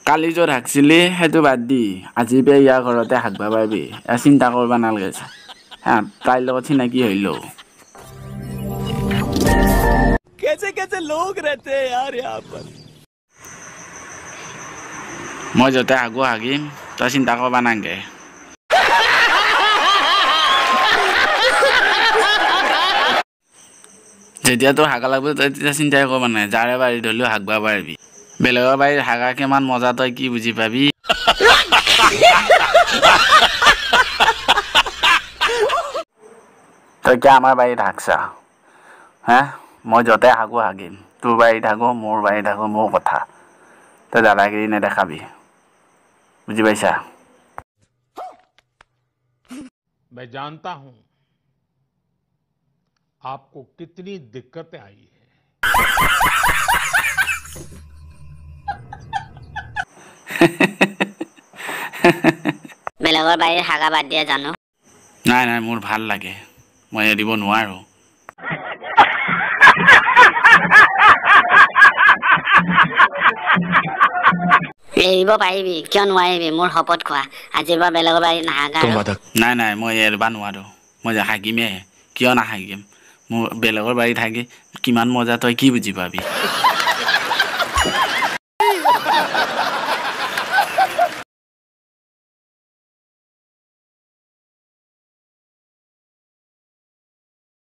কালি য'ত হাগছিলি সেইটো বাদ দি আজি বে ইয়াৰ ঘৰতে হাগবা পাৰিবি চিন্তা কৰবা নালাগে হা তাইৰ লগত চিনাকি হইল कैसे कैसे लोग रहते हैं यार यहाँ पर মই য'তে হাগো হাগিম তই চিন্তা কৰবা নালাগে যেতিয়া তোৰ হাগা লাগব তই তেতিয়া চিন্তাই কৰবা নাই যাৰে বাৰীত হ'লেও হাগবা পাৰিবি বেলেগৰ বাৰীত হাগা কিমান মজা তই কি বুজি পাবি তই কি আমাৰ বাৰীত হাগছা হা মই য'তে হাগো হাগিম তোৰ বাৰীত হাগো মোৰ বাৰীত হাগো মোৰ কথা তই দাদাগিৰি নেদেখাবি বুজি পাইছা मैं जानता हूं आपको कितनी दिक्कतें आई है বেলেগৰ বাৰীৰ হাগা বাদ দিয়া জানো নাই নাই মোৰ ভাল লাগে মই এৰিব নোৱাৰো এৰিব পাৰিবি কিয় নোৱাৰিবি মোৰ শপত খোৱা আজিৰ পৰা বেলেগৰ বাৰীত নাহাগা নাই নাই মই এৰিবা নোৱাৰো মই হাগিমে কিয় নাহাগিম মোৰ বেলেগৰ বাৰীত হাগি কিমান মজা তই কি বুজি পাবি